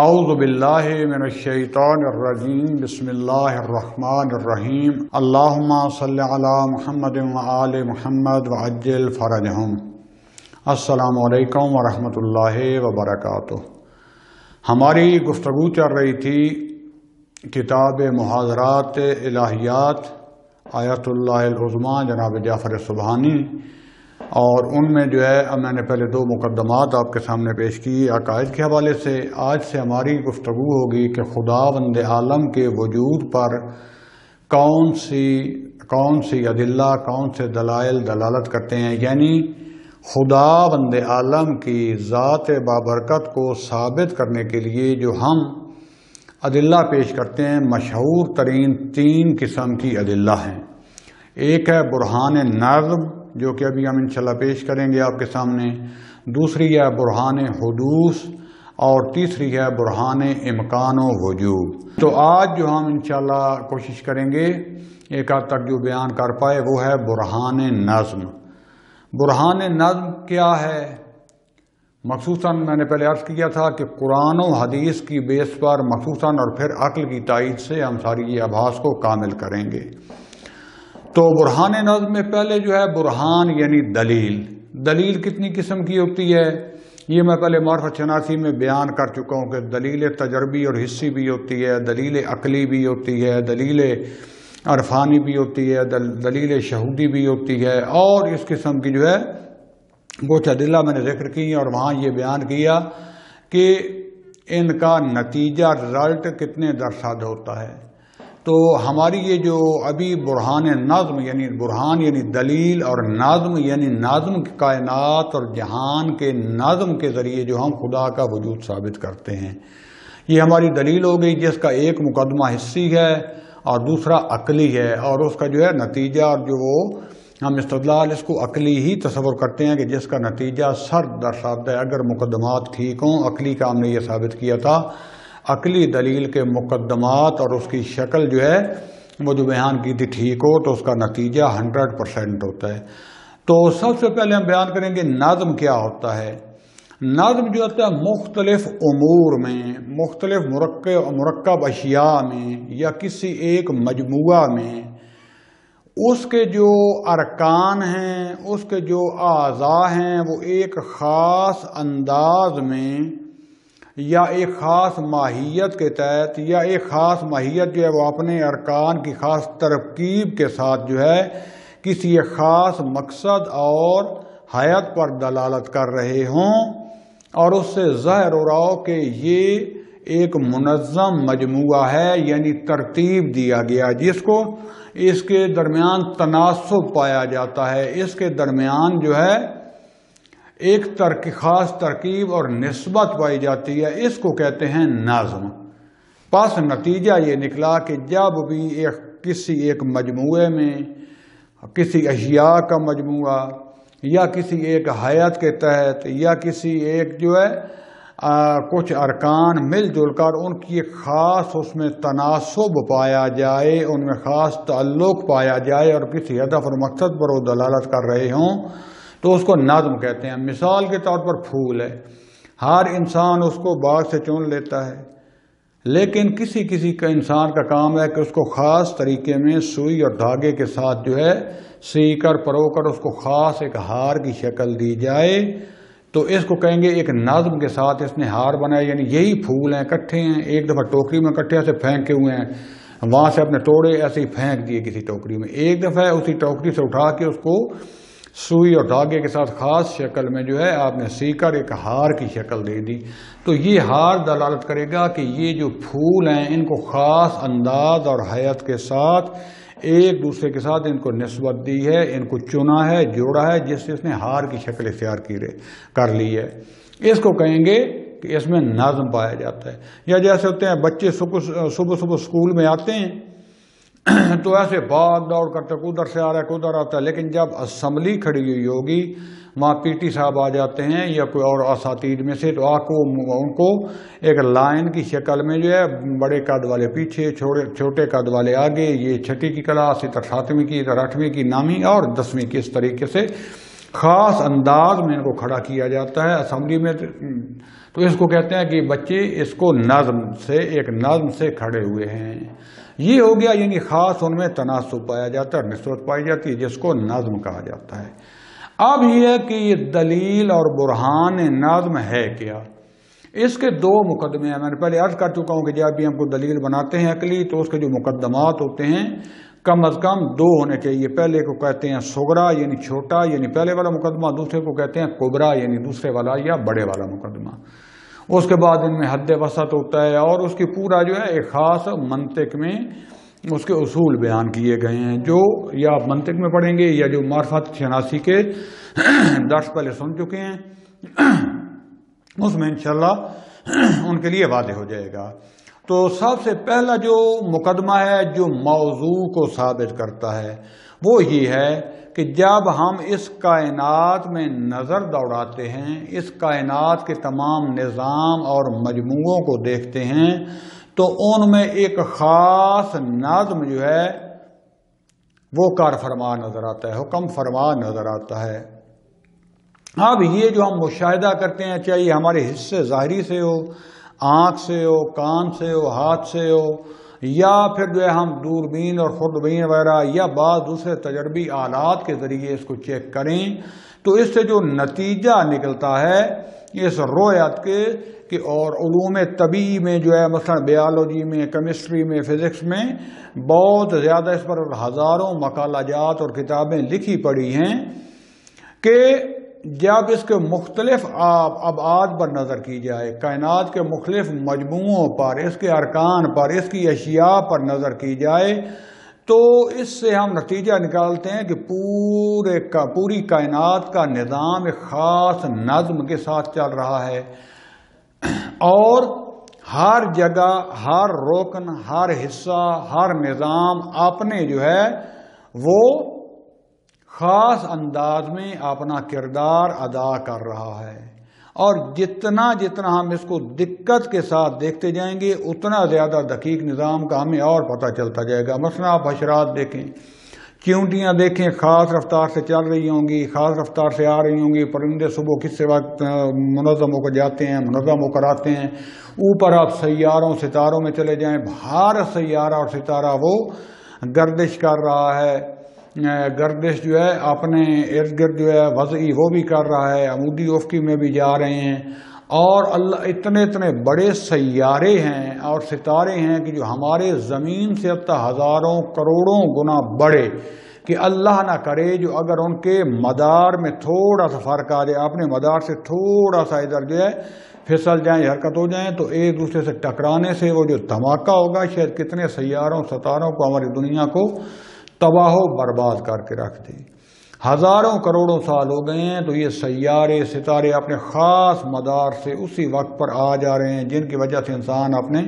اعوذ باللہ من الشیطان الرجیم بسم اللہ الرحمن الرحیم اللہم صلی علی محمد وآل محمد وعجل فرجہم۔ السلام علیکم ورحمۃ اللہ وبرکاتہ۔ ہماری گفتگو چل رہی تھی کتاب محاضرات الہیات آیت اللہ العظمیٰ جناب جعفر سبحانی، اور ان میں اب میں نے پہلے دو مقدمات آپ کے سامنے پیش کی عقائد کے حوالے سے۔ آج سے ہماری گفتگو ہوگی کہ خداوند عالم کے وجود پر کون سی ادلہ، کون سے دلائل دلالت کرتے ہیں، یعنی خداوند عالم کی ذات بابرکت کو ثابت کرنے کے لیے جو ہم ادلہ پیش کرتے ہیں، مشہور ترین تین قسم کی ادلہ ہیں۔ ایک ہے برہان نظم، جو کہ ابھی ہم انشاءاللہ پیش کریں گے آپ کے سامنے، دوسری ہے برہان حدوث، اور تیسری ہے برہان امکان و وجوب۔ تو آج جو ہم انشاءاللہ کوشش کریں گے ایک آدھ تک جو بیان کر پائے وہ ہے برہان نظم۔ برہان نظم کیا ہے؟ مخصوصاً میں نے پہلے عرض کیا تھا کہ قرآن و حدیث کی بیس پر مخصوصاً اور پھر عقل کی تائید سے ہم ساری یہ آبھاس کو کامل کریں گے۔ تو برہان نظم میں پہلے برہان یعنی دلیل۔ دلیل کتنی قسم کی ہوتی ہے یہ میں پہلے معرفت شناسی میں بیان کر چکا ہوں کہ دلیل تجربی اور حسی بھی ہوتی ہے، دلیل عقلی بھی ہوتی ہے، دلیل عرفانی بھی ہوتی ہے، دلیل شہودی بھی ہوتی ہے، اور اس قسم کی کچھ ادلہ میں نے ذکر کی اور وہاں یہ بیان کیا کہ ان کا نتیجہ رزلٹ کتنے درصد ہوتا ہے۔ تو ہماری یہ جو ابھی برہان نظم یعنی برہان یعنی دلیل اور نظم یعنی نظم کائنات اور جہان کے نظم کے ذریعے جو ہم خدا کا وجود ثابت کرتے ہیں، یہ ہماری دلیل ہو گئی، جس کا ایک مقدمہ حسی ہے اور دوسرا عقلی ہے، اور اس کا نتیجہ اور ہم استدلال اس کو عقلی ہی تصور کرتے ہیں کہ جس کا نتیجہ سر در ثابت ہے اگر مقدمات ٹھیک ہوں۔ عقلی کا ہم نے یہ ثابت کیا تھا، عقلی دلیل کے مقدمات اور اس کی شکل وہ جو بیان کی تھی ٹھیک ہو تو اس کا نتیجہ 100% ہوتا ہے۔ تو سب سے پہلے ہم بیان کریں گے نظم کیا ہوتا ہے۔ نظم جو ہوتا ہے مختلف امور میں، مختلف مرکب اشیاء میں یا کسی ایک مجموعہ میں اس کے جو ارکان ہیں، اس کے جو اعضاء ہیں، وہ ایک خاص انداز میں یا ایک خاص ماہیت کے تحت یا ایک خاص ماہیت وہ اپنے ارکان کی خاص ترکیب کے ساتھ کسی ایک خاص مقصد اور حیت پر دلالت کر رہے ہوں، اور اس سے ظاہر ہو رہا ہو کہ یہ ایک منظم مجموعہ ہے، یعنی ترتیب دیا گیا جس کو اس کے درمیان تناسب پایا جاتا ہے، اس کے درمیان ایک خاص ترکیب اور نسبت پائی جاتی ہے، اس کو کہتے ہیں نظم۔ پس نتیجہ یہ نکلا کہ جب بھی کسی ایک مجموعے میں کسی اشیاء کا مجموعہ یا کسی ایک حیت کے تحت یا کسی ایک کچھ ارکان مل جل کر ان کی ایک خاص اس میں تناسب پایا جائے، ان میں خاص تعلق پایا جائے اور کسی ہدف اور مقصد پر وہ دلالت کر رہے ہوں تو اس کو نظم کہتے ہیں۔ مثال کے طور پر پھول ہے، ہر انسان اس کو باغ سے چن لیتا ہے، لیکن کسی کا انسان کا کام ہے کہ اس کو خاص طریقے میں سوئی اور دھاگے کے ساتھ سی کر پرو کر اس کو خاص ایک ہار کی شکل دی جائے، تو اس کو کہیں گے ایک نظم کے ساتھ اس نے ہار بنایا، یعنی یہی پھول ہیں، کٹھے ہیں، ایک دفعہ ٹوکری میں کٹھے ایسے پھینکے ہوئے ہیں، وہاں سے اپنے توڑے ایسے ہی پھینک دیے کسی ٹوکری میں، ایک دفعہ اسی ٹوکری سے اٹھا کے اس کو سوئی اور دھاگے کے ساتھ خاص شکل میں آپ نے سی کر ایک ہار کی شکل دے دی، تو یہ ہار دلالت کرے گا کہ یہ جو پھول ہیں ان کو خاص انداز اور حیت کے ساتھ ایک دوسرے کے ساتھ ان کو نسبت دی ہے، ان کو چنا ہے، جوڑا ہے، جس سے اس نے ہار کی شکل اختیار کر لی ہے۔ اس کو کہیں گے کہ اس میں نظم پایا جاتا ہے۔ یا جیسے ہوتے ہیں بچے صبح اسکول میں آتے ہیں تو ایسے بھاگ دوڑ کرتے کدھر سے آ رہا ہے کدھر آتا ہے، لیکن جب اسمبلی کھڑی ہوئی ہوگی وہاں پی ٹی صاحب آ جاتے ہیں یا کوئی اور اساتید میں سے، تو ان کو ایک لائن کی شکل میں بڑے قد والے پیچھے، چھوٹے قد والے آگے، یہ 6ٹھی کی کلاس، ادھر 7ویں کی، ادھر 8ویں کی، 9ویں اور 10ویں کی، اس طریقے سے خاص انداز میں ان کو کھڑا کیا جاتا ہے اسمبلی میں، تو اس کو کہتے ہیں کہ بچے اس کو ایک نظم سے کھڑے ہوئے ہیں. یہ ہو گیا، یعنی خاص ان میں تناسب پایا جاتا ہے اور نسبت پائی جاتی ہے، جس کو نظم کہا جاتا ہے. اب یہ ہے کہ یہ دلیل اور برہان نظم ہے کیا. اس کے دو مقدمے ہیں. میں نے پہلے عرض کر چکا ہوں کہ جب بھی ہم کو دلیل بناتے ہیں عقلی تو اس کے جو مقدمات ہوتے ہیں کم از کم دو ہونے چاہیے. پہلے کو کہتے ہیں صغرا یعنی چھوٹا، یعنی پہلے والا مقدمہ، دوسرے کو کہتے ہیں کبرا یعنی دوسرے والا یا بڑے والا مقدمہ. اس کے بعد ان میں حد وسط ہوتا ہے اور اس کی پورا جو ہے ایک خاص منطق میں اس کے اصول بیان کیے گئے ہیں، جو یا آپ منطق میں پڑھیں گے یا جو معرفت شناسی کے درس پہلے سن چکے ہیں اس میں انشاءاللہ ان کے لیے واضح ہو جائے گا. تو سب سے پہلا جو مقدمہ ہے جو موضوع کو ثابت کرتا ہے وہ یہ ہے کہ جب ہم اس کائنات میں نظر دوڑاتے ہیں، اس کائنات کے تمام نظام اور مجموعوں کو دیکھتے ہیں تو ان میں ایک خاص نظم جو ہے وہ کار فرما نظر آتا ہے، حکم فرما نظر آتا ہے. اب یہ جو ہم مشاہدہ کرتے ہیں، چاہے ہمارے حصے ظاہری سے ہو، آنکھ سے ہو، کان سے ہو، ہاتھ سے ہو، یا پھر جو ہے ہم دوربین اور خوردبین وغیرہ یا بعض دوسرے تجربی آلات کے ذریعے اس کو چیک کریں، تو اس سے جو نتیجہ نکلتا ہے اس رویت کے کہ اور علوم طبیعی میں جو ہے مثلا بیالوجی میں، کیمسٹری میں، فزکس میں بہت زیادہ اس پر ہزاروں مقالہ جات اور کتابیں لکھی پڑی ہیں کہ جب اس کے مختلف ابعاد پر نظر کی جائے، کائنات کے مختلف مجموعوں پر، اس کے ارکان پر، اس کی اشیاء پر نظر کی جائے تو اس سے ہم نتیجہ نکالتے ہیں کہ پوری کائنات کا نظام ایک خاص نظم کے ساتھ چل رہا ہے اور ہر جگہ، ہر رکن، ہر حصہ، ہر نظام اپنے جو ہے وہ خاص انداز میں اپنا کردار ادا کر رہا ہے. اور جتنا ہم اس کو دقت کے ساتھ دیکھتے جائیں گے اتنا زیادہ دقیق نظام کا ہمیں اور پتہ چلتا جائے گا. مثلا آپ حشرات دیکھیں، چیونٹیاں دیکھیں، خاص رفتار سے چل رہی ہوں گی، خاص رفتار سے آ رہی ہوں گی. پرندے صبح کس وقت منظم ہو کر جاتے ہیں، منظم ہو کر آتے ہیں. اوپر آپ سیاروں ستاروں میں چلے جائیں، ہر سیارہ اور ستارہ وہ گردش کر رہا ہے. گردش جو ہے اپنے ارد گرد جو ہے وضعی وہ بھی کر رہا ہے، عمودی افقی میں بھی جا رہے ہیں. اور اللہ اتنے بڑے سیارے ہیں اور ستارے ہیں کہ جو ہمارے زمین سے اب ہزاروں کروڑوں گنا بڑے، کہ اللہ نہ کرے جو اگر ان کے مدار میں تھوڑا سا فرق آ جائے، اپنے مدار سے تھوڑا سا ادھر جو ہے پھسل جائیں، حرکت ہو جائیں تو ایک دوسرے سے ٹکرانے سے وہ جو دھماکہ ہوگا شاید کتنے سیاروں ستاروں کو، ہماری دنیا کو تباہ و برباد کر کے رکھ دی. ہزاروں کروڑوں سال ہو گئے ہیں تو یہ سیارے ستارے اپنے خاص مدار سے اسی وقت پر آ جا رہے ہیں جن کی وجہ سے انسان اپنے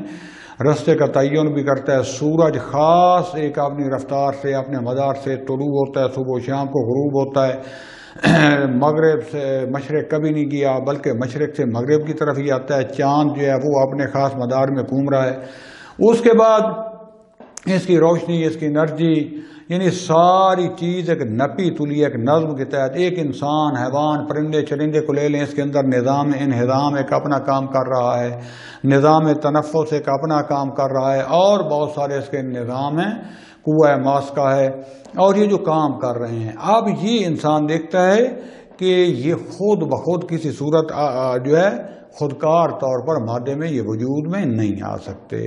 رستے کا تعین بھی کرتا ہے. سورج خاص ایک اپنی رفتار سے، اپنے مدار سے طلوع ہوتا ہے، صبح و شام کو غروب ہوتا ہے. مغرب سے مشرق کبھی نہیں گیا بلکہ مشرق سے مغرب کی طرف ہی آتا ہے. چاند جو ہے وہ اپنے خاص مدار میں گھوم رہا ہے. اس کے بعد اس کی روشنی، اس کی انرجی، یعنی ساری چیز ایک نپی تلی ایک نظم کے تحت، ایک انسان، حیوان، پرندے چرندے کو لے لیں، اس کے اندر نظام انہضام ایک اپنا کام کر رہا ہے، نظام تنفس ایک اپنا کام کر رہا ہے، اور بہت سارے اس کے نظام ہیں، قوہ ماسکہ ہے، اور یہ جو کام کر رہے ہیں. اب یہ انسان دیکھتا ہے کہ یہ خود بخود کسی صورت جو ہے خودکار طور پر مادے میں یہ وجود میں نہیں آ سکتے.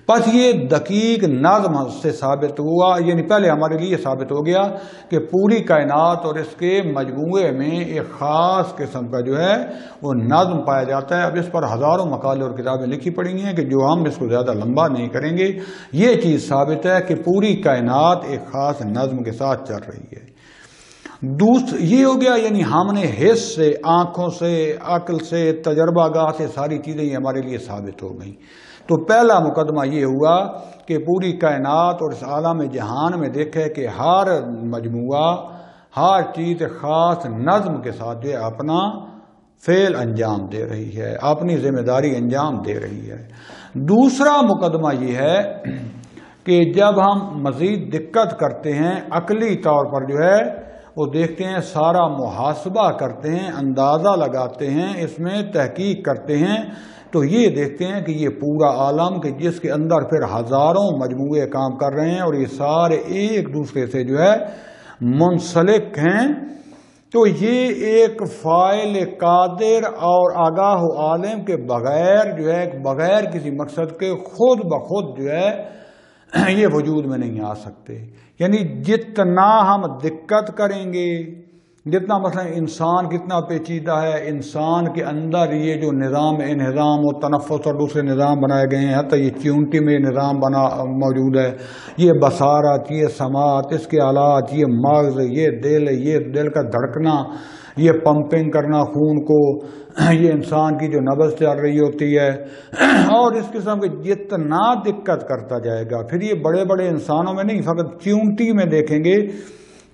بس یہ دقیق نظم سے ثابت ہوا، یعنی پہلے ہمارے لیے ثابت ہو گیا کہ پوری کائنات اور اس کے مجموعے میں ایک خاص قسم کا جو ہے وہ نظم پایا جاتا ہے. اب اس پر ہزاروں مقالے اور کتابیں لکھی پڑی ہیں کہ جو ہم اس کو زیادہ لمبا نہیں کریں گے. یہ چیز ثابت ہے کہ پوری کائنات ایک خاص نظم کے ساتھ چل رہی ہے. یہ ہو گیا، یعنی ہم نے حس سے، آنکھوں سے، عقل سے، تجربہ گاہ سے ساری چیزیں ہمارے لیے ثابت ہو گئیں. تو پہلا مقدمہ یہ ہوا کہ پوری کائنات اور اس عالم جہان میں دیکھے کہ ہر مجموعہ، ہر چیز خاص نظم کے ساتھ جو اپنا فعل انجام دے رہی ہے، اپنی ذمہ داری انجام دے رہی ہے. دوسرا مقدمہ یہ ہے کہ جب ہم مزید دقت کرتے ہیں عقلی طور پر جو ہے وہ دیکھتے ہیں، سارا محاسبہ کرتے ہیں، اندازہ لگاتے ہیں، اس میں تحقیق کرتے ہیں، تو یہ دیکھتے ہیں کہ یہ پورا عالم کہ جس کے اندر پھر ہزاروں مجموعے کام کر رہے ہیں اور یہ سارے ایک دوسرے سے جو ہے منسلک ہیں، تو یہ ایک فاعل قادر اور آگاہ و عالم کے بغیر جو ہے، بغیر کسی مقصد کے خود بخود جو ہے یہ وجود میں نہیں آ سکتے۔ یعنی جتنا ہم دقت کریں گے، جتنا مثلا انسان کتنا پیچیدہ ہے، انسان کے اندر یہ جو نظام انہضام و تنفس اور دوسرے نظام بنائے گئے ہیں، حتیٰ یہ چیونٹی میں نظام موجود ہے، یہ بصارت، یہ سماعت، اس کے آلات، یہ مغز، یہ دل کا دھڑکنا، یہ پمپنگ کرنا خون کو، یہ انسان کی جو نبض چل رہی ہوتی ہے، اور اس قسم کے جتنا دقت کرتا جائے گا، پھر یہ بڑے بڑے انسانوں میں نہیں، فقط چیونٹی میں دیکھیں گے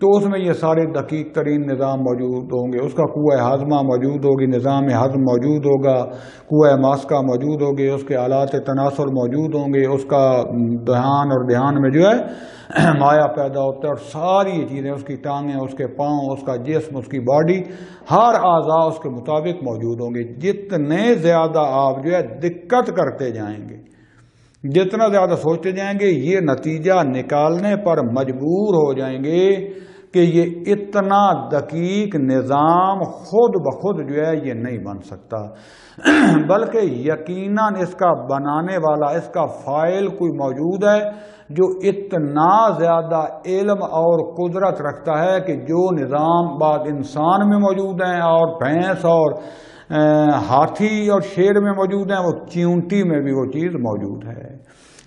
تو اس میں یہ سارے دقیق ترین نظام موجود ہوں گے، اس کا قوہ ہاضمہ موجود ہوگی، نظام ہضم موجود ہوگا، قوہ ماسکہ موجود ہوگی، اس کے آلات تناسل موجود ہوں گے، اس کا دھیان میں جو ہے مایا پیدا ہوتا ہے، اور ساری یہ چیزیں، اس کی ٹانگیں، اس کے پاؤں، اس کا جسم، اس کی باڈی، ہر اعضاء اس کے مطابق موجود ہوں گے۔ جتنے زیادہ آپ جو ہے دقت کرتے جائیں گے، جتنا زیادہ سوچتے جائیں گے، یہ نتیجہ نکالنے پر مجبور ہو جائیں گے کہ یہ اتنا دقیق نظام خود بخود جو ہے یہ نہیں بن سکتا، بلکہ یقیناً اس کا بنانے والا، اس کا فاعل کوئی موجود ہے جو اتنا زیادہ علم اور قدرت رکھتا ہے کہ جو نظام بعد انسان میں موجود ہیں اور بھینس اور ہاتھی اور شیر میں موجود ہیں، وہ چیونٹی میں بھی وہ چیز موجود ہے،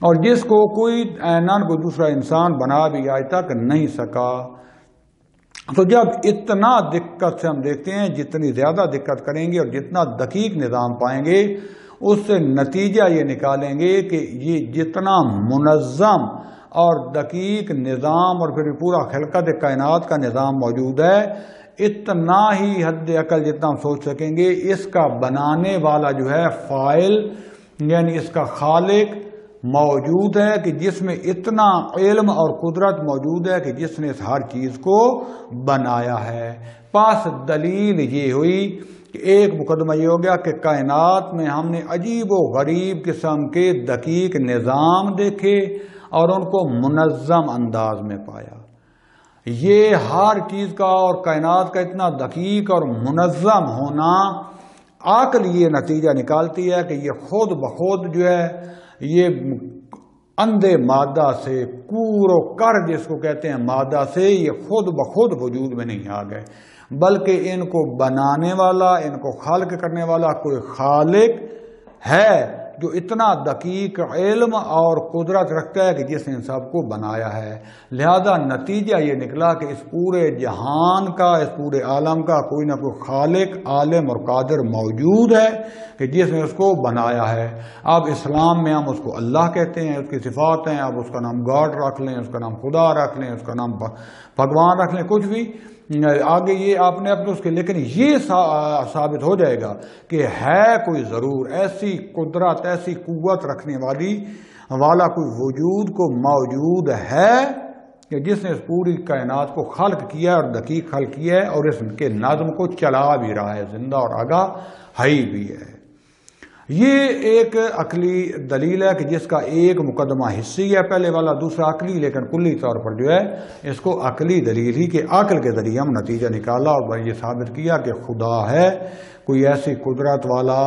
اور جس کو کوئی عیناً کوئی دوسرا انسان بنا بھی آج تک نہیں سکا۔ تو جب اتنا دقت سے ہم دیکھتے ہیں، جتنی زیادہ دقت کریں گے اور جتنا دقیق نظام پائیں گے، اس سے نتیجہ یہ نکالیں گے کہ یہ جتنا منظم اور دقیق نظام اور پھر پورا خلقت کائنات کا نظام موجود ہے، اتنا ہی حد عقل جتنا ہم سوچ سکیں گے، اس کا بنانے والا جو ہے فاعل، یعنی اس کا خالق موجود ہے کہ جس میں اتنا علم اور قدرت موجود ہے کہ جس نے اس ہر چیز کو بنایا ہے۔ پس دلیل یہ ہوئی کہ ایک مقدمہ یہ ہو گیا کہ کائنات میں ہم نے عجیب و غریب قسم کے دقیق نظام دیکھے اور ان کو منظم انداز میں پایا۔ یہ ہر چیز کا اور کائنات کا اتنا دقیق اور منظم ہونا، عقل یہ نتیجہ نکالتی ہے کہ یہ خود بخود جو ہے یہ اندھے مادہ سے، کور و کر جس کو کہتے ہیں مادہ سے، یہ خود بخود وجود میں نہیں آ گئے، بلکہ ان کو بنانے والا، ان کو خلق کرنے والا کوئی خالق ہے جو اتنا دقیق علم اور قدرت رکھتا ہے کہ جس نے ان سب کو بنایا ہے۔ لہذا نتیجہ یہ نکلا کہ اس پورے جہان کا، اس پورے عالم کا کوئی نہ کوئی خالق، عالم اور قادر موجود ہے کہ جس نے اس کو بنایا ہے۔ اب اسلام میں ہم اس کو اللہ کہتے ہیں، اس کی صفات ہیں، اب اس کا نام گاڈ رکھ لیں، اس کا نام خدا رکھ لیں، اس کا نام بھگوان رکھ لیں، کچھ بھی آگے یہ آپ نے اپنے اس کے، لیکن یہ ثابت ہو جائے گا کہ ہے کوئی ضرور ایسی قدرت، ایسی قوت رکھنے والا کوئی وجود کو موجود ہے کہ جس نے اس پوری کائنات کو خلق کیا ہے اور دقیق خلق کیا ہے، اور اس کے نظم کو چلا بھی رہا ہے، زندہ اور آگاہ ہے بھی ہے۔ یہ ایک عقلی دلیل ہے کہ جس کا ایک مقدمہ حصی ہے پہلے والا، دوسرا عقلی، لیکن کلی طور پر جو ہے اس کو عقلی دلیل ہی کہ عقل کے ذریعے ہم نتیجہ نکالا اور یہ ثابت کیا کہ خدا ہے، کوئی ایسی قدرت والا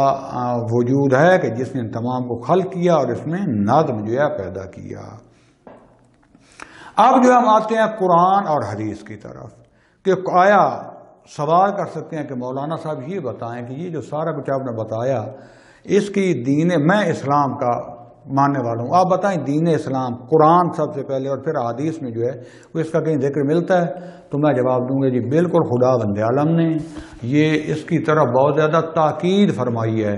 وجود ہے کہ جس نے تمام کو خلق کیا اور اس میں نظم جو ہے پیدا کیا۔ اب جو ہم آتے ہیں قرآن اور حدیث کی طرف کہ آیا سوال کر سکتے ہیں کہ مولانا صاحب یہ بتائیں کہ یہ جو سارا کچھ آپ نے بتایا اس کی دین، میں اسلام کا ماننے والا ہوں، آپ بتائیں دین اسلام، قرآن سب سے پہلے اور پھر حدیث میں جو ہے وہ اس کا کہیں ذکر ملتا ہے؟ تو میں جواب دوں گا جی بالکل، خدا بند عالم نے یہ اس کی طرف بہت زیادہ تاکید فرمائی ہے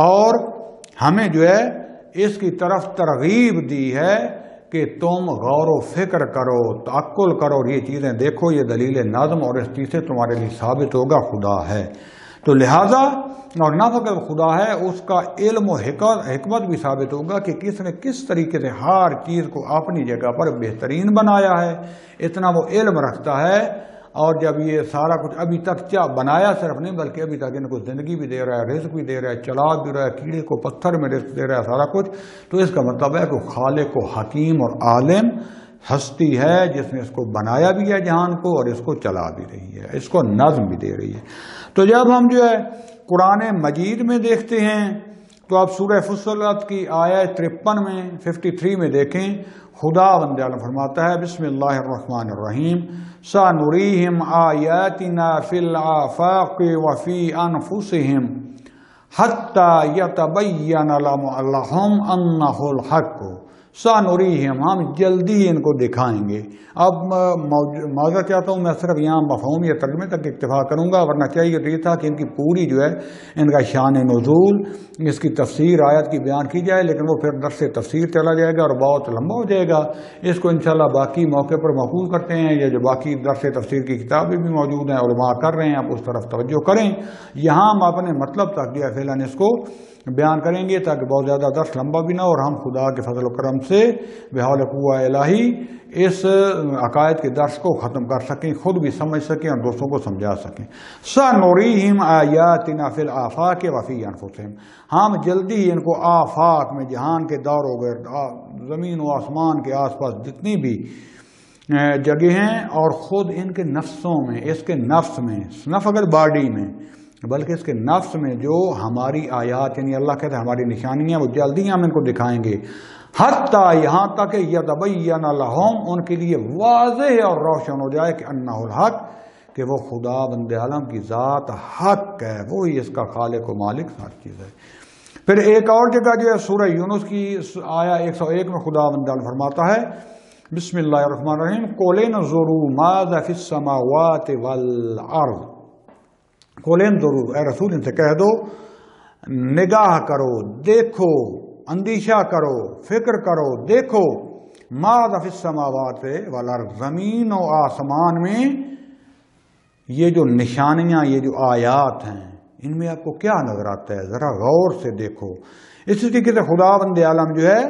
اور ہمیں جو ہے اس کی طرف ترغیب دی ہے کہ تم غور و فکر کرو، تعقل کرو اور یہ چیزیں دیکھو، یہ دلیل نظم اور اس چیز سے تمہارے لیے ثابت ہوگا خدا ہے۔ تو لہٰذا اور نہ فقط خدا ہے، اس کا علم و حکمت بھی ثابت ہوگا کہ کس نے کس طریقے سے ہر چیز کو اپنی جگہ پر بہترین بنایا ہے، اتنا وہ علم رکھتا ہے اور جب یہ سارا کچھ ابھی تک بنایا صرف نہیں بلکہ ابھی تک ان کو زندگی بھی دے رہا ہے، رزق بھی دے رہا ہے، چلا بھی رہا ہے، کیڑے کو پتھر میں رزق دے رہا ہے، سارا کچھ، تو اس کا مطلب ہے کہ خالق و حکیم اور عالم ہستی ہے جس نے اس کو بنایا بھی ہے جہان کو اور اس کو چلا بھی رہی ہے، اس کو نظم بھی دے رہی ہے۔ تو جب ہم جو ہے قرآن مجید میں دیکھتے ہیں تو آپ سورہ فصلت کی آیت 53 میں 53 میں دیکھیں، خدا بند عالم فرماتا ہے بسم اللہ الرحمن الرحیم سَنُرِيهِمْ آیَاتِنَا فِي الْآفَاقِ وَفِي أَنفُسِهِمْ حَتَّى يَتَبَيَّنَ لَهُمْ أَنَّهُ الْحَقُّ سَنُرِيهِمْ، ہم جلدی ان کو دکھائیں گے۔ اب معذرت چاہتا ہوں، میں صرف یہاں مفہوم یا ترجمے تک اکتفا کروں گا، ورنہ چاہیے تو یہ تھا کہ ان کی پوری جو ہے ان کا شان نزول، اس کی تفسیر آیت کی بیان کی جائے، لیکن وہ پھر درس تفسیر چلا جائے گا اور بہت لمبا ہو جائے گا۔ اس کو انشاءاللہ باقی موقع پر محفوظ کرتے ہیں، یہ جو باقی درس تفسیر کی کتابیں بھی موجود ہیں، علماء کر رہے ہیں، آپ اس طرف توجہ کریں۔ یہاں ہم اپنے مطلب تک جو ہے فعلاً اس کو بیان کریں گے تاکہ بہت زیادہ درس لمبا بھی نہ ہو اور ہم خدا کے فضل و کرم سے بحول قوہ الہی اس عقائد کے درس کو ختم کر سکیں، خود بھی سمجھ سکیں اور دوستوں کو سمجھا سکیں۔ سَنُرِيهِمْ آیَاتِنَا فِي الْآفَاقِ وَفِي أَنفُسِهِمْ، ہم جلدی ان کو آفاق میں، جہان کے دور و گرد، زمین و آسمان کے آس پاس جتنی بھی جگہ ہیں اور خود ان کے نفسوں میں، اس کے نفس میں، نفس اگر باڈی میں بلکہ اس کے نفس میں جو ہماری آیات، یعنی اللہ کہتے ہیں ہماری نشانیاں، وہ جلدی ہم ان کو دکھائیں گے، حتیٰ یہاں تک کہ یتبین لہم، ان کے لیے واضح اور روشن ہو جائے کہ انہ الحق، کہ وہ خدا بند عالم کی ذات حق ہے، وہی اس کا خالق و مالک ہر چیز ہے۔ پھر ایک اور جگہ جو ہے سورہ یونس کی آیا 101 میں خدا بند عالم فرماتا ہے بسم اللہ الرحمن الرحیم قُلِ انظُرُوا ماذا فی السماوات والارض، قولین ضرور، اے رسول ان سے کہہ دو نگاہ کرو، دیکھو، اندیشہ کرو، فکر کرو، دیکھو، ماذا فی السماوات والارض، زمین و آسمان میں یہ جو نشانیاں، یہ جو آیات ہیں، ان میں آپ کو کیا نظر آتا ہے، ذرا غور سے دیکھو۔ اسی طریقے سے خدا بند عالم جو ہے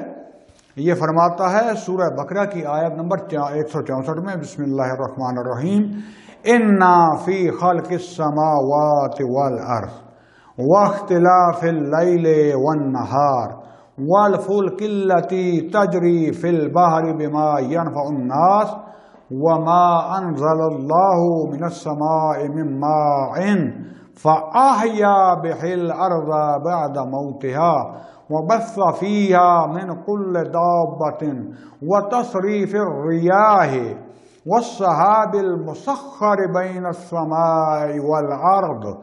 یہ فرماتا ہے سورہ بقرہ کی آیت نمبر 164 میں بسم اللہ الرحمن الرحیم اِنَّا فِي خَلْقِ السَّمَاوَاتِ وَالْأَرْضِ وَاخْتِلَافِ اللَّيْلِ وَالنَّهَارِ وَالْفُلْكِ الَّتِي تَجْرِي فِي الْبَحْرِ بِمَا يَنْفَعُ النَّاسَ وَمَا أَنزَلَ اللَّهُ مِنَ السَّمَاءِ مِن مَّاءٍ فَأَحْيَا بِهِ الْأَرْضَ بَعْدَ مَوْتِهَا وَبَثَّ فِيهَا مِن كُلِّ دَابَّةٍ وَتَصْرِيفِ الرِّيَاحِ وَالسَّحَابِ الْمُسَخَّرِ بَيْنَ السَّمَاءِ وَالْأَرْضِ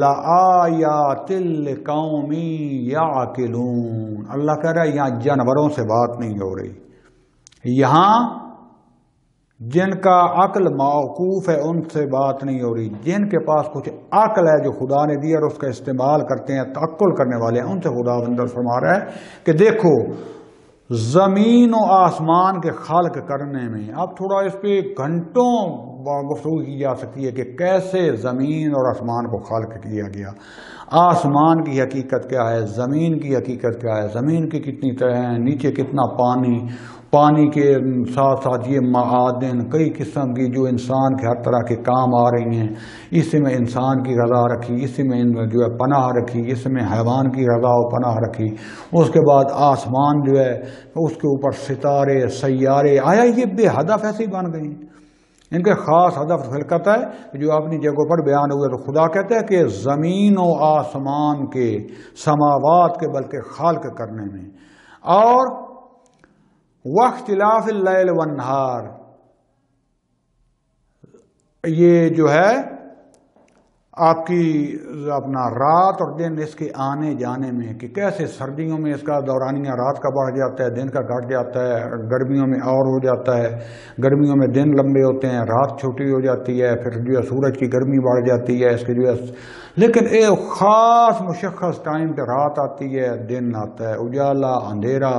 لَآيَاتٍ لِقَوْمٍ يَعْقِلُونَ۔ اللہ کہہ رہا ہے یہاں جانوروں سے بات نہیں ہو رہی، یہاں جن کا عقل موقوف ہے ان سے بات نہیں ہو رہی، جن کے پاس کچھ عقل ہے جو خدا نے دی اور اس کا استعمال کرتے ہیں، تعقل کرنے والے ہیں، ان سے خدا بندر فرما رہا ہے کہ دیکھو زمین و آسمان کے خلق کرنے میں، اب تھوڑا اس پہ گھنٹوں گفتگو کی جا سکتی ہے کہ کیسے زمین اور آسمان کو خلق کیا گیا، آسمان کی حقیقت کیا ہے، زمین کی حقیقت کیا ہے، زمین کی کتنی طرح ہیں، نیچے کتنا پانی، پانی کے ساتھ ساتھ یہ معادن، کئی قسم کی جو انسان کے ہر طرح کے کام آ رہی ہیں، اسی میں انسان کی غذا رکھی، اسی میں جو ہے پناہ رکھی، اس میں حیوان کی غذا و پناہ رکھی، اس کے بعد آسمان جو ہے اس کے اوپر ستارے، سیارے، آیا یہ بے ہدف ایسی بن گئی، ان کے خاص ہدف خلقت ہے جو اپنی جگہوں پر بیان ہوئے۔ تو خدا کہتا ہے کہ زمین و آسمان کے، سماوات کے بلکہ خلق کرنے میں، اور واختلاف اللیل والنہار، یہ جو ہے آپ کی اپنا رات اور دن اس کے آنے جانے میں، کہ کیسے سردیوں میں اس کا دورانیہ رات کا بڑھ جاتا ہے، دن کا گھٹ جاتا ہے، گرمیوں میں اور ہو جاتا ہے، گرمیوں میں دن لمبے ہوتے ہیں، رات چھوٹی ہو جاتی ہے، پھر جو ہے سورج کی گرمی بڑھ جاتی ہے اس کے جو ہے، لیکن ایک خاص مشخص ٹائم پہ رات آتی ہے، دن آتا ہے، اجالا، اندھیرا،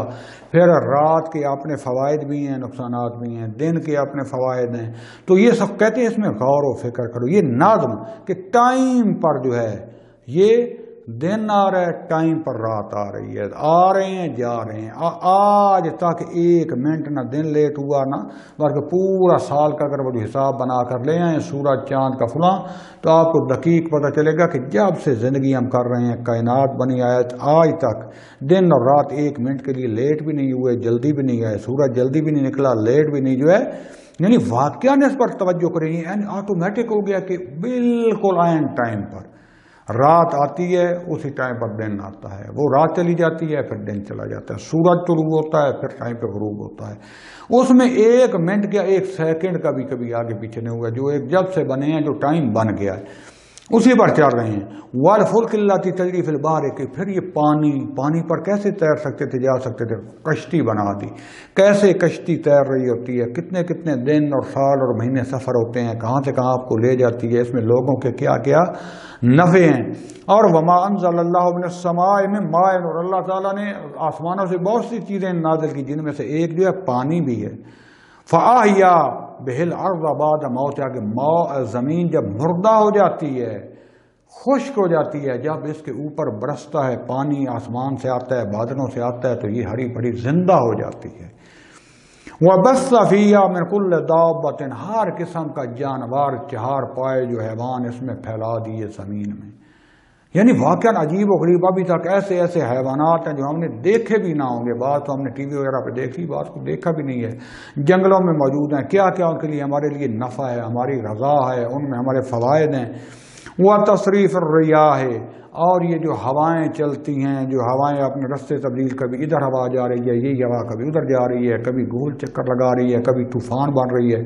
پھر رات کے اپنے فوائد بھی ہیں، نقصانات بھی ہیں، دن کے اپنے فوائد ہیں، تو یہ سب کہتے ہیں اس میں غور و فکر کرو، یہ نظم کہ ٹائم پر جو ہے یہ دن آ رہا ہے، ٹائم پر رات آ رہی ہے، آ رہے ہیں جا رہے ہیں۔ آج تک 1 منٹ نہ دن لیٹ ہوا نہ، بلکہ پورا سال کا اگر وہ حساب بنا کر لے آئیں سورج چاند کا فلاں، تو آپ کو دقیق پتہ چلے گا کہ جب سے زندگی ہم کر رہے ہیں، کائنات بنی آج تک دن اور رات 1 منٹ کے لیے لیٹ بھی نہیں ہوئے، جلدی بھی نہیں آئے، سورج جلدی بھی نہیں نکلا، لیٹ بھی نہیں جو ہے، یعنی واقعہ نے اس پر توجہ کری، یعنی آٹومیٹک ہو گیا کہ بالکل آئین ٹائم پر رات آتی ہے، اسی ٹائم پر دن آتا ہے، وہ رات چلی جاتی ہے پھر دن چلا جاتا ہے، سورج طلوع ہوتا ہے پھر ٹائم پہ غروب ہوتا ہے۔ اس میں 1 منٹ کیا 1 سیکنڈ کا بھی کبھی آگے پیچھے نہیں ہوا، جو ایک جب سے بنے ہیں، جو ٹائم بن گیا ہے اسی پر چل رہے ہیں۔ وَالْفُلْكِ الَّتِي تَجْرِي فِي الْبَحْرِ، کہ پھر یہ پانی پر کیسے تیر سکتے تھے، جا سکتے تھے، کشتی بنا دی، کیسے کشتی تیر رہی ہوتی ہے، کتنے کتنے دن اور سال اور مہینے سفر ہوتے ہیں، کہاں سے کہاں آپ کو لے جاتی ہے، اس میں لوگوں کے کیا کیا نفع ہیں۔ اور وَمَا أَنزَلَ اللَّهُ مِنَ السَّمَاءِ مِن مَاءٍ، اور اللہ تعالیٰ نے آسمانوں سے بہت سی چیزیں نازل کی، جن میں سے ایک جو ہے پانی بھی ہے۔ فَأَحْيَا بِهِ الْأَرْضَ بَعْدَ مَوْتِهَا، کہ زمین جب مردہ ہو جاتی ہے، خشک ہو جاتی ہے، جب اس کے اوپر برستا ہے پانی، آسمان سے آتا ہے، بادلوں سے آتا ہے، تو یہ ہری بھری زندہ ہو جاتی ہے۔ وَبَثَّ فِيهَا مِن كُلِّ دَابَّةٍ، ہر قسم کا جانور، چہار پائے جو حیوان اس میں پھیلا دیے زمین میں۔ یعنی واقعاً عجیب و غریب، ابھی تک ایسے ایسے حیوانات ہیں جو ہم نے دیکھے بھی نہ ہوں گے، بعض تو ہم نے ٹی وی وغیرہ پہ دیکھ لی، بعض کو دیکھا بھی نہیں ہے، جنگلوں میں موجود ہیں، کیا کیا ان کے لیے ہمارے لیے نفع ہے، ہماری رضا ہے، ان میں ہمارے فوائد ہیں۔ وَتَصْرِيفُ الرِّيَاحِ، اور یہ جو ہوائیں چلتی ہیں، جو ہوائیں اپنے رستے تبدیل، کبھی ادھر ہوا جا رہی ہے، یہ ہوا کبھی ادھر جا رہی ہے، کبھی گول چکر لگا رہی ہے، کبھی طوفان بن رہی ہے،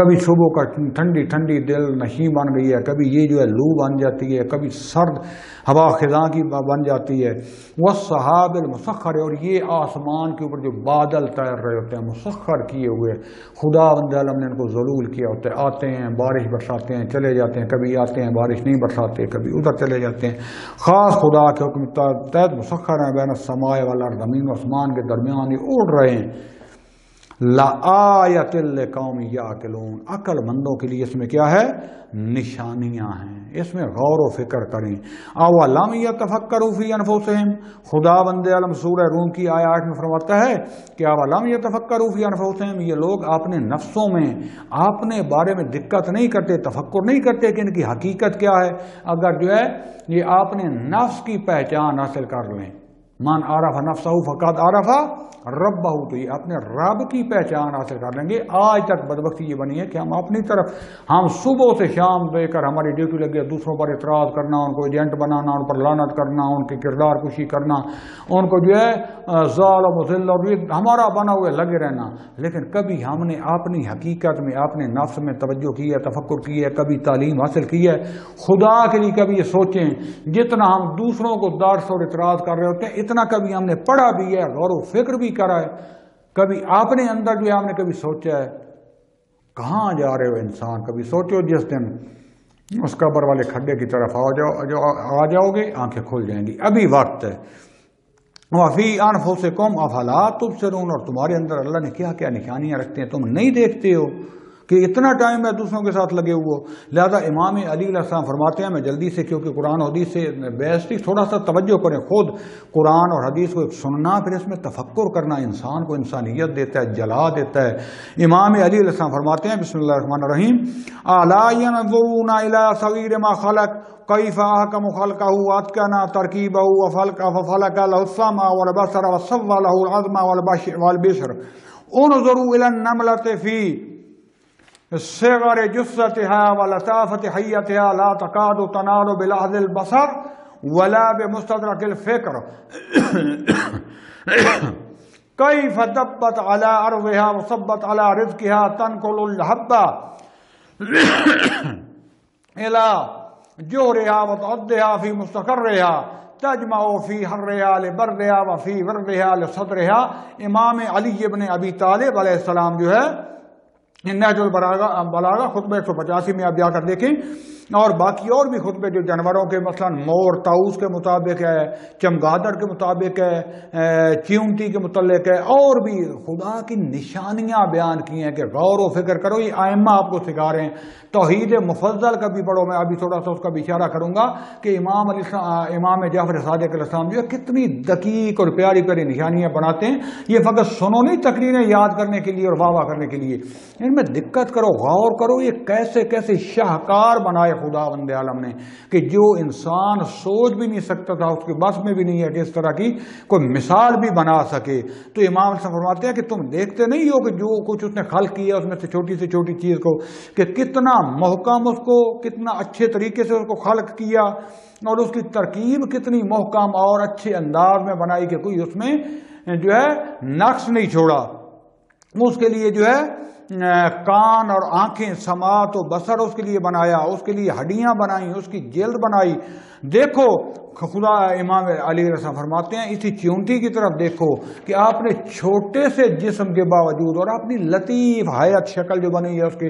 کبھی صبح کا ٹھنڈی ٹھنڈی دل نشیں بن گئی ہے، کبھی یہ جو ہے لو بن جاتی ہے، کبھی سرد ہوا خزاں کی بن جاتی ہے۔ وَالسَّحَابِ الْمُسَخَّرِ، اور یہ آسمان کے اوپر جو بادل تیر رہے ہوتے ہیں، مسخر کیے ہوئے، خدا بند عالم نے ان کو ذلول کیا ہوتا ہے، آتے ہیں بارش برساتے ہیں، چلے جاتے ہیں، کبھی آتے ہیں بارش نہیں برساتے، کبھی ادھر چلے جاتے ہیں، خاص خدا کے حکم تحت مسخر ہیں، بین السماء والارض، زمین و آسمان کے درمیان یہ اڑ رہے ہیں۔ لَآیَةٍ لِقَوْمٍ یَعْقِلُونَ، عقل مندوں کے لیے اس میں کیا ہے، نشانیاں ہیں، اس میں غور و فکر کریں۔ اَوَلَمْ يَتَفَكَّرُوا فِي أَنفُسِهِمْ، خدا بند عالم سورہ روم کی آیات میں فرماتا ہے کہ اَوَلَمْ يَتَفَكَّرُوا فِي أَنفُسِهِمْ، یہ لوگ اپنے نفسوں میں اپنے بارے میں دقت نہیں کرتے، تفکر نہیں کرتے کہ ان کی حقیقت کیا ہے۔ اگر جو ہے یہ اپنے نفس کی پہچان حاصل کر لیں، من عرف نفسہ فقد عرف ربہ، تو یہ اپنے رب کی پہچان حاصل کر لیں گے۔ آج تک بدبختی یہ بنی ہے کہ ہم اپنی طرف، ہم صبح سے شام دے کر ہماری ڈیوٹی لگی ہے دوسروں پر اعتراض کرنا، ان کو ایجنٹ بنانا، ان پر لعنت کرنا، ان کی کردار کشی کرنا، ان کو جو ہے ظالم و ذل اور ہمارا بنا ہوئے لگے رہنا، لیکن کبھی ہم نے اپنی حقیقت میں، اپنے نفس میں توجہ کی ہے، تفکر کی ہے، کبھی تعلیم حاصل کی ہے خدا کے لیے؟ کبھی یہ سوچیں، جتنا ہم دوسروں کو درس اور اعتراض کر رہے ہوتے ہیں، اتنا کبھی ہم نے پڑھا بھی ہے، غور و فکر بھی کرا ہے، کبھی اپنے اندر جو ہے ہم نے کبھی سوچا ہے کہاں جا رہے ہو انسان؟ کبھی سوچو جس دن اس قبر والے کھڈے کی طرف آ جاؤ گے، آنکھیں کھل جائیں گی، ابھی وقت ہے۔ وَفِي أَنفُسِكُمْ أَفَلَا تُبْصِرُونَ، اور تمہارے اندر اللہ نے کیا کیا نشانیاں رکھتے ہیں، تم نہیں دیکھتے ہو کہ اتنا ٹائم ہے دوسروں کے ساتھ لگے ہوئے۔ لہذا امام علی علیہ السلام فرماتے ہیں، میں جلدی سے کیونکہ قرآن و حدیث سے بیسٹی تھوڑا سا توجہ کریں، خود قرآن اور حدیث کو سننا، پھر اس میں تفکر کرنا انسان کو انسانیت دیتا ہے، جلا دیتا ہے۔ امام علی علیہ السلام فرماتے ہیں، بسم اللہ الرحمن الرحیم، أَلَا يَنْظُرُونَ إِلَىٰ صَغِيرِ مَا خَلَقَ كَيْفَ أَحْكَمَ خَلْقَهُ وَأَتْقَنَ تَرْكِيبَهُ فَفَلَقَ لَهُ السَّمْعَ وَالْبَصَرَ وَسَوَّى لَهُ الْعَظْمَ وَالْبَشَرَ انظروا إِلَى النَّمْلَةِ فِي صغر جثتها ولطافة حيتها لا تكاد تنال بلحظ البصر ولا بمستدرك الفكر كيف دبت على أرضها وصبت على رزقها تنقل الحبة إلى جورها وتعدها في مستقرها تجمع في حرها لبردها وفي وردها لصدرها۔ امام علی ابن ابی طالب علیہ السلام جو ہے نہج البلاغہ خطبہ 185 میں آپ جا کر دیکھیں، اور باقی اور بھی خطبے جو جانوروں کے مثلا مور طاؤس کے مطابق ہے، چمگادڑ کے مطابق ہے، چیونٹی کے متعلق ہے، اور بھی خدا کی نشانیاں بیان کی ہیں کہ غور و فکر کرو. یہ ائمہ آپ کو سکھا رہے ہیں. توحید مفضل کا بھی پڑھو. میں ابھی تھوڑا سا اس کا بھی اشارہ کروں گا کہ امام جعفر صادق علیہ السلام جو ہے کتنی دقیق اور پیاری پیاری نشانیاں بناتے ہیں. یہ فقط سنو نہیں، تقریریں یاد کرنے کے لیے اور واہ واہ کرنے کے لیے. ان میں دقت کرو، غور کرو، یہ کیسے کیسے شاہکار بنائے خدا بند عالم نے کہ جو انسان سوچ بھی نہیں سکتا تھا، اس کے بس میں بھی نہیں ہے کہ اس طرح کی کوئی مثال بھی بنا سکے. تو امام صاحب فرماتے ہیں کہ تم دیکھتے نہیں ہو کہ جو کچھ اس نے خلق کیا اس میں سے چھوٹی چیز کو کہ کتنا محکم، اس کو کتنا اچھے طریقے سے اس کو خلق کیا، اور اس کی ترکیب کتنی محکم اور اچھے انداز میں بنائی کہ کوئی اس میں جو ہے نقص نہیں چھوڑا. اس کے لیے جو ہے کان اور آنکھیں، سماعت و بصر اس کے لیے بنایا، اس کے لیے ہڈیاں بنائیں، اس کی جلد بنائی. دیکھو خدا امام علی رضا فرماتے ہیں اسی چیونٹی کی طرف دیکھو کہ آپ نے چھوٹے سے جسم کے باوجود اور اپنی لطیف حیات شکل جو بنی ہے اس کے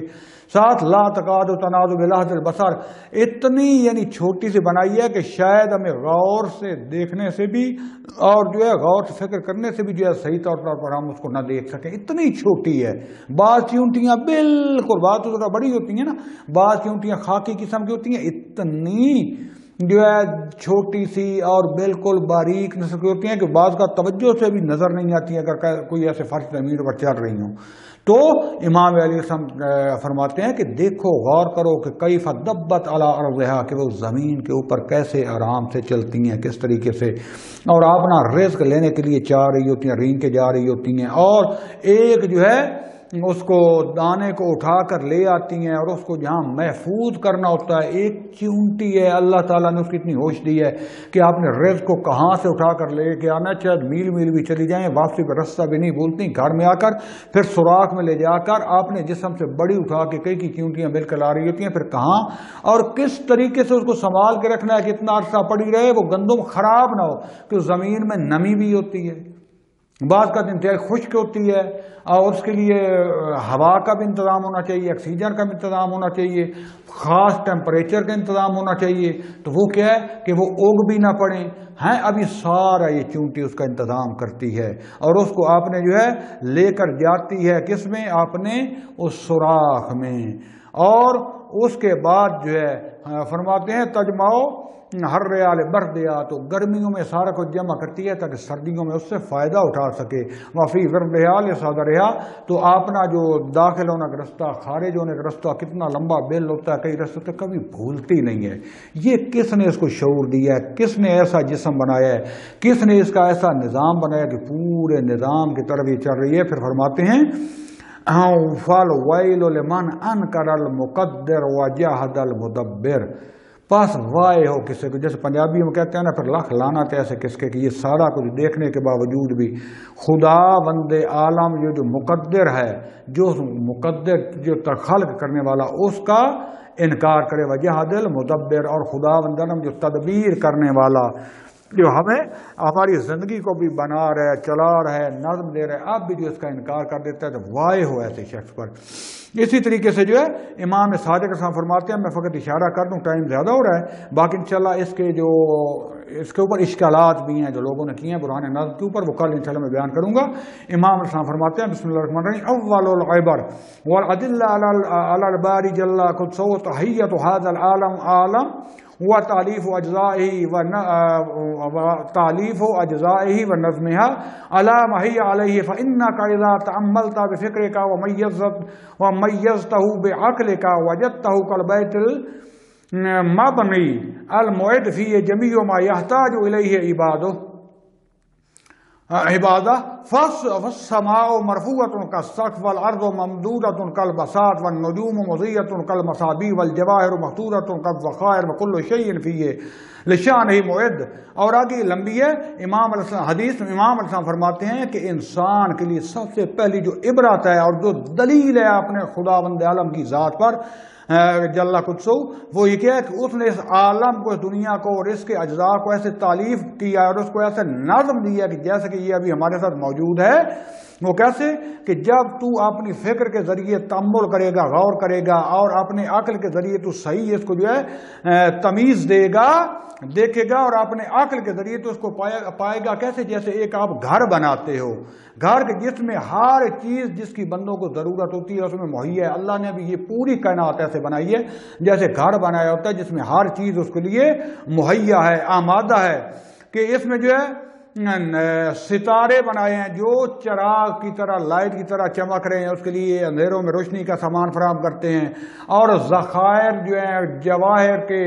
ساتھ لا تکاد تناظر بلحظ البصر، اتنی یعنی چھوٹی سی بنائی ہے کہ شاید ہمیں غور سے دیکھنے سے بھی اور جو ہے غور سے فکر کرنے سے بھی جو ہے صحیح طور پر ہم اس کو نہ دیکھ سکیں. اتنی چھوٹی ہے. بعض چیونٹیاں بالکل بعض تو بڑی ہوتی ہیں نا، بعض چیونٹیاں خاکی قسم کی ہوتی ہیں، اتنی جو ہے چھوٹی سی اور بالکل باریک نسل کی ہوتی ہیں کہ بعض کا توجہ سے بھی نظر نہیں آتی اگر کوئی ایسے فرش زمین پر چل رہی ہوں. تو امام علیہ السلام فرماتے ہیں کہ دیکھو، غور کرو کہ کیف دبت علی ارضھا، کہ وہ زمین کے اوپر کیسے آرام سے چلتی ہیں، کس طریقے سے، اور اپنا رزق لینے کے لیے چاہ رہی ہوتی ہیں، رینگ کے جا رہی ہوتی ہیں، اور ایک جو ہے اس کو دانے کو اٹھا کر لے آتی ہیں اور اس کو جہاں محفوظ کرنا ہوتا ہے. ایک چیونٹی ہے، اللہ تعالیٰ نے اس کی اتنی ہوش دی ہے کہ آپ نے رزق کو کہاں سے اٹھا کر لے کے آنا، چاہے میل بھی چلی جائیں، واپسی کا رستہ بھی نہیں بھولتی، گھر میں آ کر پھر سوراخ میں لے جا کر آپ نے جسم سے بڑی اٹھا کے کئی کی چیونٹیاں مل کر لا رہی ہوتی ہیں. پھر کہاں اور کس طریقے سے اس کو سنبھال کے رکھنا ہے کہ اتنا عرصہ پڑی رہے، وہ گندم خراب نہ ہو، کہ زمین میں نمی بھی ہوتی ہے، بعض کا انتہائی خشک ہوتی ہے، اور اس کے لیے ہوا کا بھی انتظام ہونا چاہیے، آکسیجن کا بھی انتظام ہونا چاہیے، خاص ٹیمپریچر کا انتظام ہونا چاہیے. تو وہ کیا ہے کہ وہ اگ بھی نہ پڑیں ہیں. ابھی سارا یہ چونٹی اس کا انتظام کرتی ہے، اور اس کو آپ نے جو ہے لے کر جاتی ہے کس میں، آپ نے اس سوراخ میں. اور اس کے بعد جو ہے فرماتے ہیں تجمعو ہر ریال بردیا، تو گرمیوں میں سارا کچھ جمع کرتی ہے تاکہ سردیوں میں اس سے فائدہ اٹھا سکے. وفی ریال صدریا، تو اپنا جو داخل ہونے کا رستہ، خارج ہونے کا رستہ کتنا لمبا بل ہوتا ہے، کئی رستوں تک کبھی بھولتی نہیں ہے. یہ کس نے اس کو شعور دیا ہے، کس نے ایسا جسم بنایا ہے، کس نے اس کا ایسا نظام بنایا کہ پورے نظام کی طرف یہ چل رہی ہے. پھر فرماتے ہیں فَالْوَيْلُ لِمَنْ أَنْكَرَ الْمُقَدِّرَ وَجَحَدَ الْمُدَبِّرَ، پس وائے ہو کسی کو، جیسے پنجابی میں کہتے ہیں نا، پھر لاکھ لعنت ایسے کس کے کہ یہ سارا کچھ دیکھنے کے باوجود بھی خدا بند عالم جو مقدر ہے، جو مقدر جو خلق کرنے والا، اس کا انکار کرے. وجحد المدبر، اور خدا بند عالم جو تدبیر کرنے والا، جو ہمیں ہماری زندگی کو بھی بنا رہا ہے، چلا رہا ہے، نظم دے رہا ہے، اب بھی جو اس کا انکار کر دیتا ہے تو وائے ہو ایسے شخص پر. اسی طریقے سے جو ہے امام صادق کے ساتھ فرماتے ہیں، میں فقط اشارہ کر دوں، ٹائم زیادہ ہو رہا ہے، باقی انشاءاللہ اس کے اوپر اشکالات بھی ہیں جو لوگوں نے کیے ہیں برہان نظم کے اوپر، وہ کل انشاءاللہ میں بیان کروں گا. امام السلام فرماتے ہیں بسم اللہ الرحمن الرحیم، اول العبر والادلہ علی الباری جل قدسہ تحیۃ هذا العالم عالم وتعلیف اجزائه ونظمها على ما هي عليه، فانك اذا تاملت بفکرك ومیزته بعقلك وجدته كالبيت المبني المعد فيه جميع ما يحتاج اليه عبادہ فالسماء مرفوعة كالسقف والارض ممدودة كالبساط والنجوم مضية كالمصابيح والجواهر مخطوطة كالذخائر وكل شيء فيه لشانه معد. اور آگے لمبی ہے. امام علیہ السلام حدیث میں امام علیہ السلام فرماتے ہیں کہ انسان کے لیے سب سے پہلی جو عبرت ہے اور جو دلیل ہے اپنے خداوند عالم کی ذات پر جل قدسہ، وہ یہ کیا ہے کہ اس نے اس عالم کو، اس دنیا کو اور اس کے اجزاء کو ایسے تعلیف کیا اور اس کو ایسے نظم دیا کہ جیسے کہ یہ ابھی ہمارے ساتھ موجود ہے. وہ کیسے کہ جب تو اپنی فکر کے ذریعے تأمل کرے گا، غور کرے گا، اور اپنے عقل کے ذریعے تو صحیح اس کو جو ہے تمیز دے گا، دیکھے گا، اور اپنے عقل کے ذریعے تو اس کو پائے گا کیسے؟ جیسے ایک آپ گھر بناتے ہو، گھر کے جس میں ہر چیز جس کی بندوں کو ضرورت ہوتی ہے اس میں مہیا ہے۔ اللہ نے بھی یہ پوری کائنات ایسے بنائی ہے جیسے گھر بنایا ہوتا ہے جس میں ہر چیز اس کے لیے مہیا ہے، آمادہ ہے، کہ اس میں جو ہے ستارے بنائے ہیں جو چراغ کی طرح، لائٹ کی طرح چمک رہے ہیں، اس کے لیے اندھیروں میں روشنی کا سامان فراہم کرتے ہیں، اور ذخائر جو ہیں جواہر کے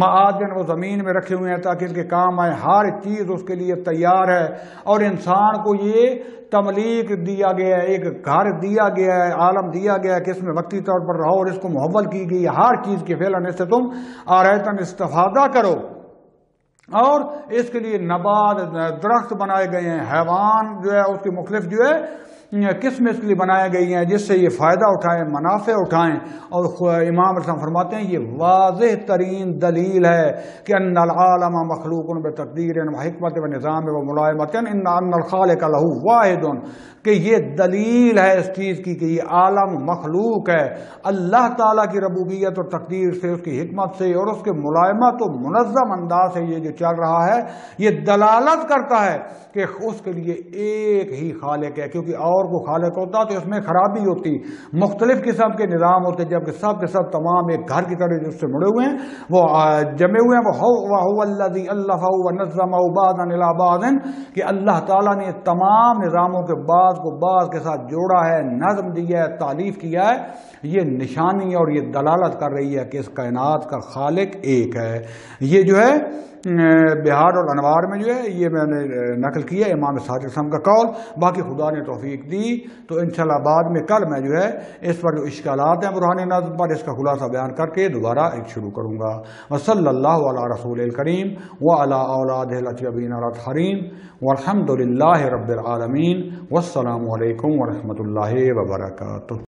معادن وہ زمین میں رکھے ہوئے ہیں تاکہ ان کے کام آئے، ہر چیز اس کے لیے تیار ہے۔ اور انسان کو یہ تملیک دیا گیا ہے، ایک گھر دیا گیا ہے، عالم دیا گیا ہے کہ اس میں وقتی طور پر رہو، اور اس کو محول کی گئی ہے ہر چیز کے فعلاً اس سے تم آرایتاً استفادہ کرو۔ اور اس کے لیے نبات، درخت بنائے گئے ہیں، حیوان جو ہے اس کی مختلف جو ہے قسمیں اس کے لیے بنائی گئی ہیں جس سے یہ فائدہ اٹھائیں، منافع اٹھائیں۔ اور امام علیہ السلام فرماتے ہیں یہ واضح ترین دلیل ہے کہ ان العالم مخلوق بتقدیر و حکمت و نظام و ملائمت ان الخالق لہ واحد، کہ یہ دلیل ہے اس چیز کی کہ یہ عالم مخلوق ہے اللہ تعالیٰ کی ربوبیت اور تقدیر سے، اس کی حکمت سے اور اس کے ملائمت و منظم انداز سے یہ جو چل رہا ہے یہ دلالت کرتا ہے کہ اس کے لیے ایک ہی خالق ہے، کیونکہ اور کو خالق ہوتا تو اس میں خرابی ہوتی، مختلف قسم کے نظام ہوتے، جبکہ سب کے سب تمام ایک گھر کی طرح جس سے مڑے ہوئے ہیں، وہ جمے ہوئے ہیں، وَهُوَ الَّذِي أَلَّفَ وَنَظَّمَهُ بَعْضًا إِلَىٰ بَعْضٍ، کہ اللہ تعالیٰ نے تمام نظاموں کے بعض کو بعض کے ساتھ جوڑا ہے، نظم دیا ہے، تالیف کیا ہے۔ یہ نشانی اور یہ دلالت کر رہی ہے کہ اس کائنات کا خالق ایک ہے۔ یہ جو ہے بہار الانوار میں جو ہے یہ میں نے نقل کیا امام صادق صاحب کا قول۔ باقی خدا نے توفیق دی تو انشاءاللہ بعد میں کل میں جو ہے اس پر جو اشکالات ہیں برہان نظم پر، اس کا خلاصہ بیان کر کے دوبارہ ایک شروع کروں گا۔ وصلی اللہ علی رسول الکریم وعلی اولادہ الاطیبین الطاہرین والحمد للہ رب العالمین، والسلام علیکم ورحمۃ اللہ وبرکاتہ۔